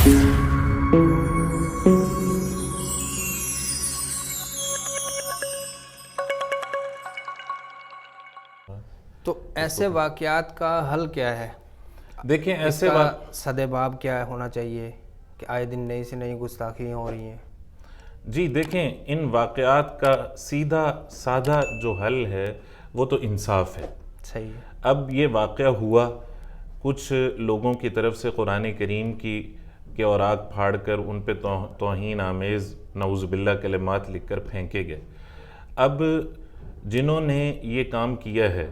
تو ایسے واقعات کا حل کیا ہے؟ دیکھیں ایسے سدباب کیا ہونا چاہیے کہ آئے دن نئی سے نئی گستاخیاں ہو رہی ہیں؟ جی دیکھیں، ان واقعات کا سیدھا سادہ جو حل ہے وہ تو انصاف ہے۔ صحیح ہے۔ اب یہ واقعہ ہوا، کچھ لوگوں کی طرف سے قرآن کریم کے اوراق پھاڑ کر ان پہ توہین آمیز نعوذ باللہ کلمات لکھ کر پھینکے گئے۔ اب جنہوں نے یہ کام کیا ہے،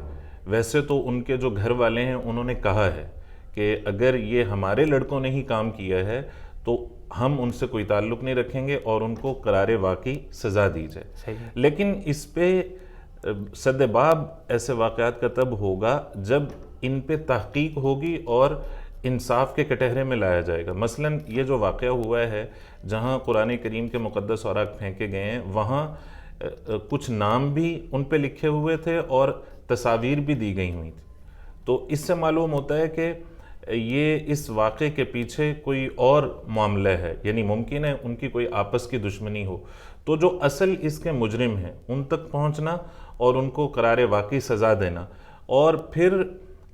ویسے تو ان کے جو گھر والے ہیں انہوں نے کہا ہے کہ اگر یہ ہمارے لڑکوں نے ہی کام کیا ہے تو ہم ان سے کوئی تعلق نہیں رکھیں گے اور ان کو قرار واقعی سزا دی جائے۔ لیکن اس پہ سد باب ایسے واقعات کا تب ہوگا جب ان پہ تحقیق ہوگی اور انصاف کے کٹہرے میں لایا جائے گا۔ مثلا یہ جو واقعہ ہوا ہے جہاں قرآن کریم کے مقدس اوراق پھینکے گئے ہیں، وہاں کچھ نام بھی ان پہ لکھے ہوئے تھے اور تصاویر بھی دی گئی ہوئی تھی۔ تو اس سے معلوم ہوتا ہے کہ یہ اس واقعے کے پیچھے کوئی اور معاملہ ہے، یعنی ممکن ہے ان کی کوئی آپس کی دشمنی ہو۔ تو جو اصل اس کے مجرم ہیں ان تک پہنچنا اور ان کو قرار واقعی سزا دینا، اور پھر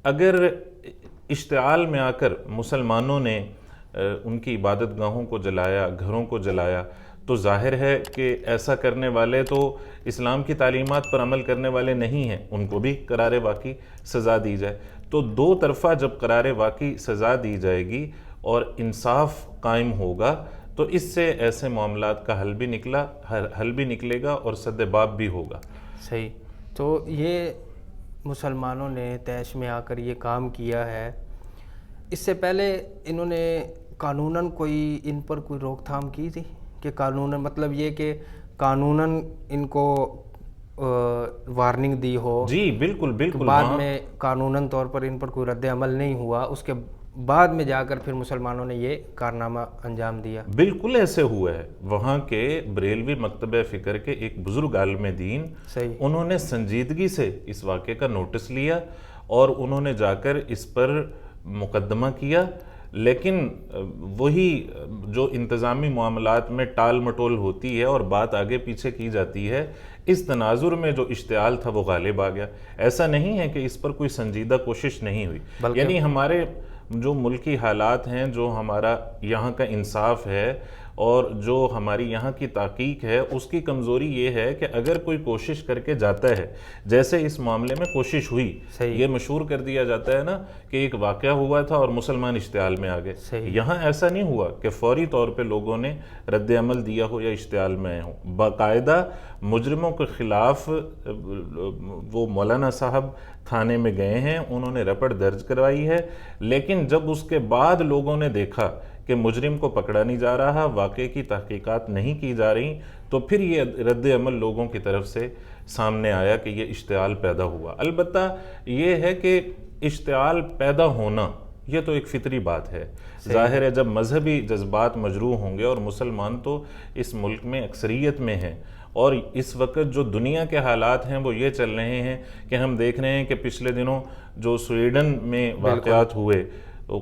اگر اشتعال میں آ کر مسلمانوں نے ان کی عبادت گاہوں کو جلایا، گھروں کو جلایا، تو ظاہر ہے کہ ایسا کرنے والے تو اسلام کی تعلیمات پر عمل کرنے والے نہیں ہیں، ان کو بھی قرار واقعی سزا دی جائے۔ تو دو طرفہ جب قرار واقعی سزا دی جائے گی اور انصاف قائم ہوگا تو اس سے ایسے معاملات کا حل بھی نکلے گا اور سد باب بھی ہوگا۔ صحیح۔ تو یہ مسلمانوں نے طیش میں آ کر یہ کام کیا ہے، اس سے پہلے انہوں نے قانوناً کوئی ان پر کوئی روک تھام کی تھی کہ قانوناً، مطلب یہ کہ قانوناً ان کو وارننگ دی ہو؟ جی بالکل بالکل۔ بعد میں قانوناً طور پر ان پر کوئی رد عمل نہیں ہوا، اس کے بعد میں جا کر پھر مسلمانوں نے یہ کارنامہ انجام دیا؟ بالکل ایسے ہوا ہے۔ وہاں کے بریلوی مکتبہ فکر کے ایک بزرگ عالم دین، انہوں نے سنجیدگی سے اس واقعے کا نوٹس لیا اور انہوں نے جا کر اس پر مقدمہ کیا، لیکن وہی جو انتظامی معاملات میں ٹال مٹول ہوتی ہے اور بات آگے پیچھے کی جاتی ہے، اس تناظر میں جو اشتعال تھا وہ غالب آ گیا۔ ایسا نہیں ہے کہ اس پر کوئی سنجیدہ کوشش نہیں ہوئی، یعنی ہمارے جو ملکی حالات ہیں، جو ہمارا یہاں کا انصاف ہے اور جو ہماری یہاں کی تحقیق ہے، اس کی کمزوری یہ ہے کہ اگر کوئی کوشش کر کے جاتا ہے، جیسے اس معاملے میں کوشش ہوئی، یہ مشہور کر دیا جاتا ہے نا کہ ایک واقعہ ہوا تھا اور مسلمان اشتعال میں آ گئے۔ یہاں ایسا نہیں ہوا کہ فوری طور پہ لوگوں نے رد عمل دیا ہو یا اشتعال میں آئے ہوں۔ باقاعدہ مجرموں کے خلاف وہ مولانا صاحب تھانے میں گئے ہیں، انہوں نے رپٹ درج کروائی ہے، لیکن جب اس کے بعد لوگوں نے دیکھا کہ مجرم کو پکڑا نہیں جا رہا، واقعے کی تحقیقات نہیں کی جا رہی، تو پھر یہ رد عمل لوگوں کی طرف سے سامنے آیا کہ یہ اشتعال پیدا ہوا۔ البتہ یہ ہے کہ اشتعال پیدا ہونا یہ تو ایک فطری بات ہے۔ ظاہر ہے جب مذہبی جذبات مجروح ہوں گے، اور مسلمان تو اس ملک میں اکثریت میں ہیں، اور اس وقت جو دنیا کے حالات ہیں وہ یہ چل رہے ہیں کہ ہم دیکھ رہے ہیں کہ پچھلے دنوں جو سویڈن میں واقعات ہوئے،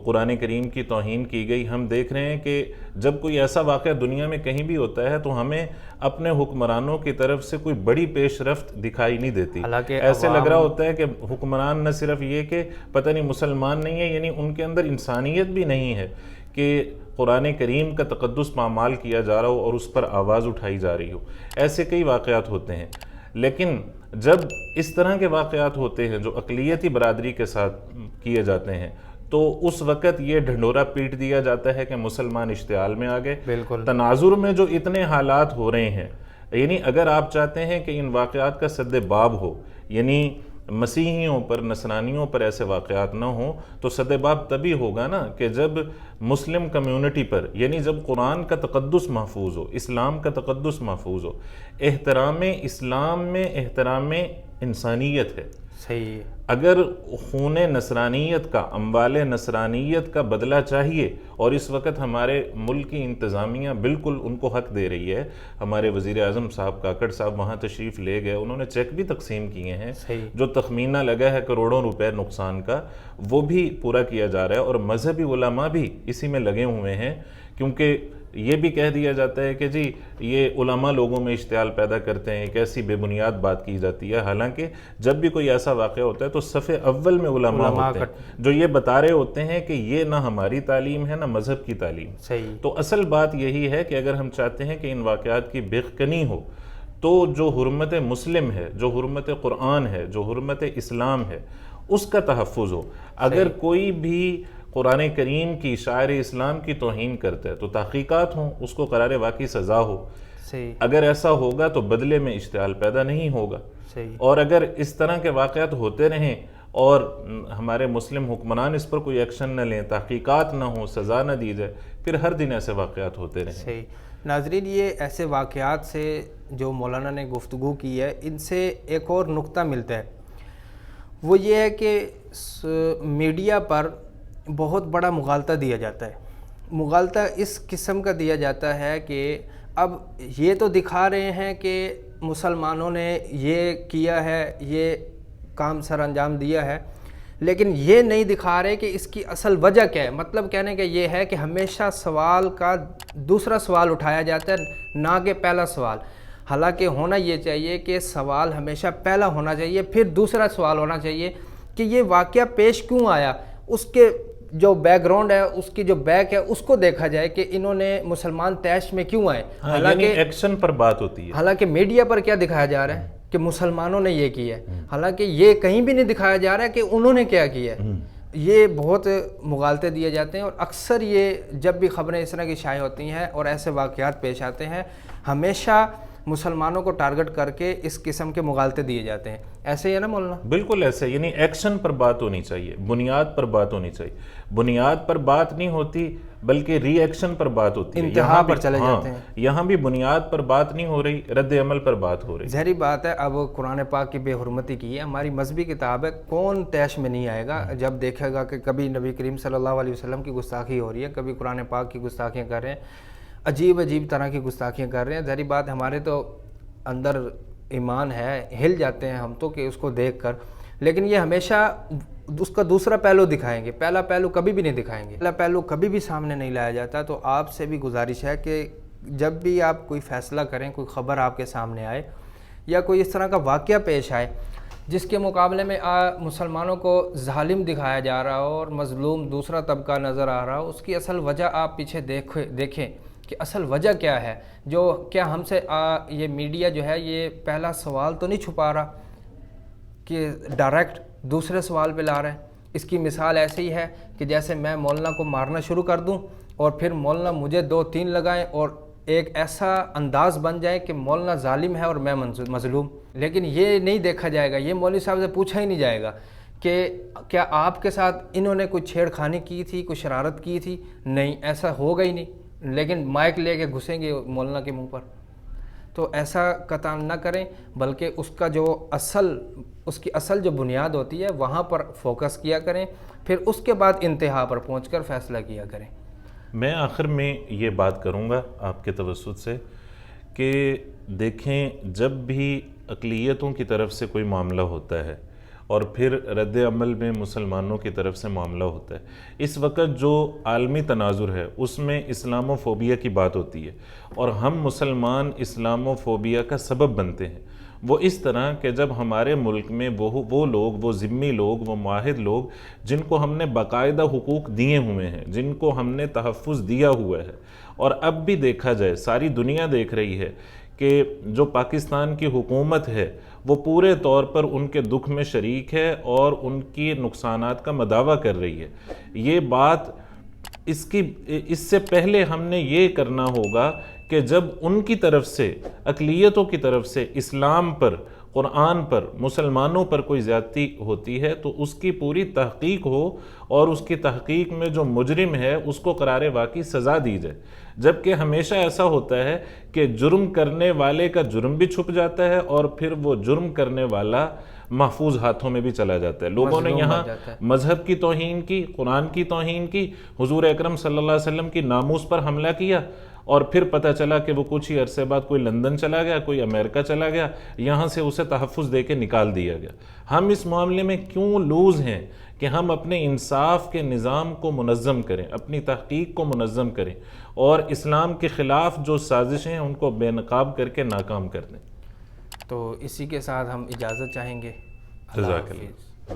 قرآن کریم کی توہین کی گئی، ہم دیکھ رہے ہیں کہ جب کوئی ایسا واقعہ دنیا میں کہیں بھی ہوتا ہے تو ہمیں اپنے حکمرانوں کی طرف سے کوئی بڑی پیش رفت دکھائی نہیں دیتی۔ ایسے لگ رہا ہوتا ہے کہ حکمران نہ صرف یہ کہ پتہ نہیں مسلمان نہیں ہے، یعنی ان کے اندر انسانیت بھی نہیں ہے کہ قرآن کریم کا تقدس پامال کیا جا رہا ہو اور اس پر آواز اٹھائی جا رہی ہو۔ ایسے کئی واقعات ہوتے ہیں، لیکن جب اس طرح کے واقعات ہوتے ہیں جو اقلیتی برادری کے ساتھ کیے جاتے ہیں تو اس وقت یہ ڈھنڈورا پیٹ دیا جاتا ہے کہ مسلمان اشتعال میں آ گئے۔ تناظر میں جو اتنے حالات ہو رہے ہیں، یعنی اگر آپ چاہتے ہیں کہ ان واقعات کا سد باب ہو، یعنی مسیحیوں پر، نصرانیوں پر ایسے واقعات نہ ہوں، تو سد باب تبھی ہوگا نا کہ جب مسلم کمیونٹی پر، یعنی جب قرآن کا تقدس محفوظ ہو، اسلام کا تقدس محفوظ ہو۔ احترام اسلام میں احترام انسانیت ہے۔ صحیح۔ اگر خون نصرانیت کا، اموال نصرانیت کا بدلہ چاہیے، اور اس وقت ہمارے ملک کی انتظامیہ بالکل ان کو حق دے رہی ہے، ہمارے وزیر اعظم صاحب کاکڑ صاحب وہاں تشریف لے گئے، انہوں نے چیک بھی تقسیم کیے ہیں، جو تخمینہ لگا ہے کروڑوں روپے نقصان کا وہ بھی پورا کیا جا رہا ہے، اور مذہبی علماء بھی اسی میں لگے ہوئے ہیں، کیونکہ یہ بھی کہہ دیا جاتا ہے کہ جی یہ علماء لوگوں میں اشتعال پیدا کرتے ہیں، ایک ایسی بے بنیاد بات کی جاتی ہے، حالانکہ جب بھی کوئی ایسا واقعہ ہوتا ہے تو صف اول میں علماء ہوتے ہیں جو یہ بتا رہے ہوتے ہیں کہ یہ نہ ہماری تعلیم ہے نہ مذہب کی تعلیم۔ تو اصل بات یہی ہے کہ اگر ہم چاہتے ہیں کہ ان واقعات کی بےکنی ہو تو جو حرمت مسلم ہے، جو حرمت قرآن ہے، جو حرمت اسلام ہے، اس کا تحفظ ہو۔ اگر کوئی بھی قرآن کریم کی، شاعر اسلام کی توہین کرتا ہے تو تحقیقات ہوں، اس کو قرار واقعی سزا ہو۔ اگر ایسا ہوگا تو بدلے میں اشتعال پیدا نہیں ہوگا، اور اگر اس طرح کے واقعات ہوتے رہیں اور ہمارے مسلم حکمران اس پر کوئی ایکشن نہ لیں، تحقیقات نہ ہوں، سزا نہ دی جائے، پھر ہر دن ایسے واقعات ہوتے رہیں۔ ناظرین، یہ ایسے واقعات سے جو مولانا نے گفتگو کی ہے، ان سے ایک اور نقطہ ملتا ہے، وہ یہ ہے کہ میڈیا پر بہت بڑا مغالطہ دیا جاتا ہے۔ مغالطہ اس قسم کا دیا جاتا ہے کہ اب یہ تو دکھا رہے ہیں کہ مسلمانوں نے یہ کیا ہے، یہ کام سر انجام دیا ہے، لیکن یہ نہیں دکھا رہے کہ اس کی اصل وجہ کیا ہے۔ مطلب کہنے کا یہ ہے کہ ہمیشہ سوال کا دوسرا سوال اٹھایا جاتا ہے، نہ کہ پہلا سوال۔ حالانکہ ہونا یہ چاہیے کہ سوال ہمیشہ پہلا ہونا چاہیے، پھر دوسرا سوال ہونا چاہیے کہ یہ واقعہ پیش کیوں آیا، اس کے جو بیک گراؤنڈ ہے، اس کی جو بیک ہے، اس کو دیکھا جائے کہ انہوں نے مسلمان طیش میں کیوں آئے۔ حالانکہ ایکشن پر بات ہوتی ہے، حالانکہ میڈیا پر کیا دکھایا جا رہا ہے کہ مسلمانوں نے یہ کیا ہے، حالانکہ یہ کہیں بھی نہیں دکھایا جا رہا ہے کہ انہوں نے کیا کیا ہے۔ یہ بہت مغالطے دیے جاتے ہیں، اور اکثر یہ جب بھی خبریں اس طرح کی شائع ہوتی ہیں اور ایسے واقعات پیش آتے ہیں، ہمیشہ مسلمانوں کو ٹارگٹ کر کے اس قسم کے مغالطے دیے جاتے ہیں۔ ایسے ہی ہے نا مولانا؟ بالکل ایسے، یعنی ایکشن پر بات ہونی چاہیے، بنیاد پر بات ہونی چاہیے۔ بنیاد پر بات نہیں ہوتی بلکہ ری ایکشن پر بات ہوتی ہے، انتہا پر چلے جاتے ہیں۔ یہاں بھی بنیاد پر بات نہیں ہو رہی، رد عمل پر بات ہو رہی۔ ظاہری بات ہے، اب قرآن پاک کی بے حرمتی کی ہے، ہماری مذہبی کتاب ہے، کون طیش میں نہیں آئے گا جب دیکھے گا کہ کبھی نبی کریم صلی اللہ علیہ وسلم کی گستاخی ہو رہی ہے، کبھی قرآن پاک کی گستاخیاں کر رہے ہیں، عجیب عجیب طرح کی گستاخیاں کر رہے ہیں۔ ظاہری بات ہمارے تو اندر ایمان ہے، ہل جاتے ہیں ہم تو کہ اس کو دیکھ کر، لیکن یہ ہمیشہ اس کا دوسرا پہلو دکھائیں گے، پہلا پہلو کبھی بھی نہیں دکھائیں گے، پہلا پہلو کبھی بھی سامنے نہیں لایا جاتا۔ تو آپ سے بھی گزارش ہے کہ جب بھی آپ کوئی فیصلہ کریں، کوئی خبر آپ کے سامنے آئے یا کوئی اس طرح کا واقعہ پیش آئے جس کے مقابلے میں مسلمانوں کو ظالم دکھایا جا رہا ہو اور مظلوم دوسرا طبقہ نظر آ رہا ہو، اس کی اصل وجہ آپ پیچھے دیکھیں کہ اصل وجہ کیا ہے۔ جو کیا ہم سے یہ میڈیا جو ہے یہ پہلا سوال تو نہیں چھپا رہا کہ ڈائریکٹ دوسرے سوال پہ لا رہے ہیں۔ اس کی مثال ایسے ہی ہے کہ جیسے میں مولانا کو مارنا شروع کر دوں اور پھر مولانا مجھے 2-3 لگائیں اور ایک ایسا انداز بن جائے کہ مولانا ظالم ہے اور میں مظلوم، لیکن یہ نہیں دیکھا جائے گا، یہ مولوی صاحب سے پوچھا ہی نہیں جائے گا کہ کیا آپ کے ساتھ انہوں نے کوئی چھیڑ خانی کی تھی، کوئی شرارت کی تھی؟ نہیں، ایسا ہوگا ہی نہیں، لیکن مائک لے کے گھسیں گے مولانا کے منہ پر۔ تو ایسا قطع نہ کریں، بلکہ اس کی اصل جو بنیاد ہوتی ہے وہاں پر فوکس کیا کریں، پھر اس کے بعد انتہا پر پہنچ کر فیصلہ کیا کریں۔ میں آخر میں یہ بات کروں گا آپ کے توسط سے کہ دیکھیں، جب بھی اقلیتوں کی طرف سے کوئی معاملہ ہوتا ہے اور پھر رد عمل میں مسلمانوں کی طرف سے معاملہ ہوتا ہے، اس وقت جو عالمی تناظر ہے اس میں اسلاموفوبیا کی بات ہوتی ہے، اور ہم مسلمان اسلاموفوبیا کا سبب بنتے ہیں۔ وہ اس طرح کہ جب ہمارے ملک میں وہ لوگ، وہ ذمی لوگ، وہ معاہد لوگ جن کو ہم نے باقاعدہ حقوق دیے ہوئے ہیں، جن کو ہم نے تحفظ دیا ہوا ہے، اور اب بھی دیکھا جائے ساری دنیا دیکھ رہی ہے کہ جو پاکستان کی حکومت ہے وہ پورے طور پر ان کے دکھ میں شریک ہے اور ان کی نقصانات کا مداوع کر رہی ہے۔ یہ بات اس سے پہلے ہم نے یہ کرنا ہوگا کہ جب ان کی طرف سے، اقلیتوں کی طرف سے اسلام پر، قرآن پر، مسلمانوں پر کوئی زیادتی ہوتی ہے تو اس کی پوری تحقیق ہو، اور اس کی تحقیق میں جو مجرم ہے اس کو قرار واقعی سزا دی جائے۔ جبکہ ہمیشہ ایسا ہوتا ہے کہ جرم کرنے والے کا جرم بھی چھپ جاتا ہے، اور پھر وہ جرم کرنے والا محفوظ ہاتھوں میں بھی چلا جاتا ہے. لوگوں نے یہاں مذہب کی توہین کی, قرآن کی توہین کی, حضور اکرم صلی اللہ علیہ وسلم کی ناموس پر حملہ کیا, اور پھر پتہ چلا کہ وہ کچھ ہی عرصے بعد کوئی لندن چلا گیا, کوئی امریکہ چلا گیا, یہاں سے اسے تحفظ دے کے نکال دیا گیا. ہم اس معاملے میں کیوں لوز ہیں کہ ہم اپنے انصاف کے نظام کو منظم کریں, اپنی تحقیق کو منظم کریں, اور اسلام کے خلاف جو سازشیں ہیں ان کو بے نقاب کر کے ناکام کر دیں. تو اسی کے ساتھ ہم اجازت چاہیں گے. جزاک اللہ.